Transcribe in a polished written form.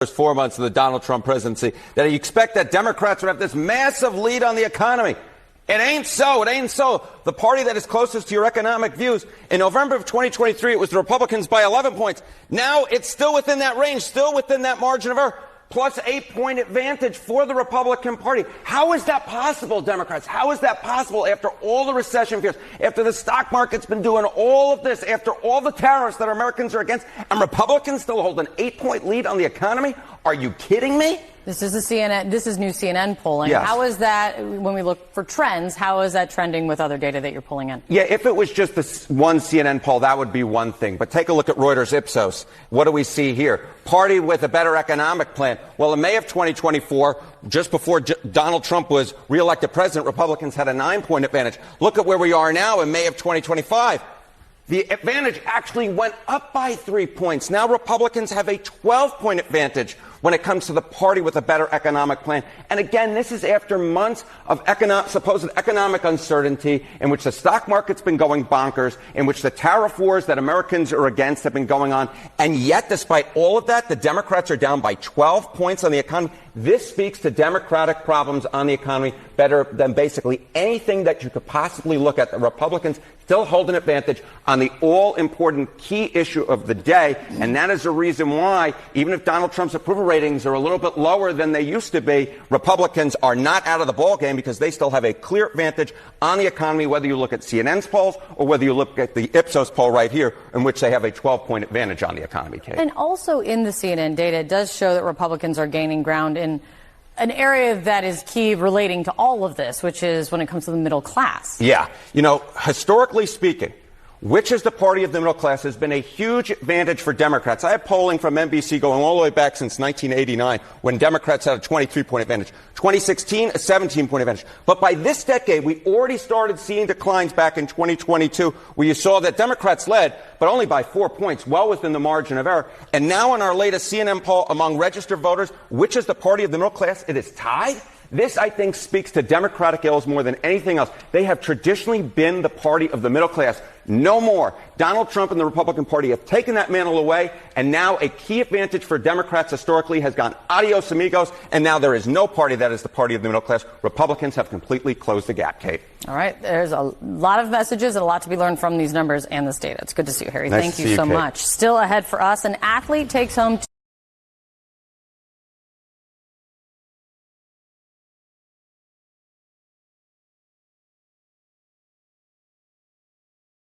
first 4 months of the Donald Trump presidency, that you expect that Democrats would have this massive lead on the economy. It ain't so. It ain't so. The party that is closest to your economic views, in November of 2023, it was the Republicans by 11 points. Now it's still within that range, still within that margin of error, plus 8-point advantage for the Republican Party. How is that possible, Democrats? How is that possible after all the recession fears, after the stock market's been doing all of this, after all the tariffs that Americans are against, and Republicans still hold an 8-point lead on the economy? Are you kidding me? This is new CNN polling. Yes. How is that, when we look for trends, how is that trending with other data that you're pulling in? Yeah, if it was just this one CNN poll, that would be one thing. But take a look at Reuters Ipsos. What do we see here? Party with a better economic plan. Well, in May of 2024, just before Donald Trump was reelected president, Republicans had a 9-point advantage. Look at where we are now in May of 2025. The advantage actually went up by 3 points. Now Republicans have a 12-point advantage when it comes to the party with a better economic plan. And again, this is after months of supposed economic uncertainty in which the stock market's been going bonkers, in which the tariff wars that Americans are against have been going on. And yet, despite all of that, the Democrats are down by 12 points on the economy. This speaks to Democratic problems on the economy better than basically anything that you could possibly look at. The Republicans still hold an advantage on the all-important key issue of the day, and that is the reason why, even if Donald Trump's approval ratings are a little bit lower than they used to be, Republicans are not out of the ballgame because they still have a clear advantage on the economy, whether you look at CNN's polls or whether you look at the Ipsos poll right here, in which they have a 12-point advantage on the economy, Kate. And also in the CNN data, it does show that Republicans are gaining ground in an area that is key relating to all of this, which is when it comes to the middle class. Yeah. You know, historically speaking, which is the party of the middle class has been a huge advantage for Democrats. I have polling from NBC going all the way back since 1989 when Democrats had a 23-point advantage. 2016, a 17-point advantage. But by this decade, we already started seeing declines back in 2022 where you saw that Democrats led, but only by 4 points, well within the margin of error. And now in our latest CNN poll among registered voters, which is the party of the middle class, it is tied. This, I think, speaks to Democratic ills more than anything else. They have traditionally been the party of the middle class. No more. Donald Trump and the Republican Party have taken that mantle away, and now a key advantage for Democrats historically has gone adios amigos, and now there is no party that is the party of the middle class. Republicans have completely closed the gap, Kate. All right. There's a lot of messages and a lot to be learned from these numbers and this data. It's good to see you, Harry. Nice Thank to you see you, so Kate. much. Still ahead for us, an athlete takes home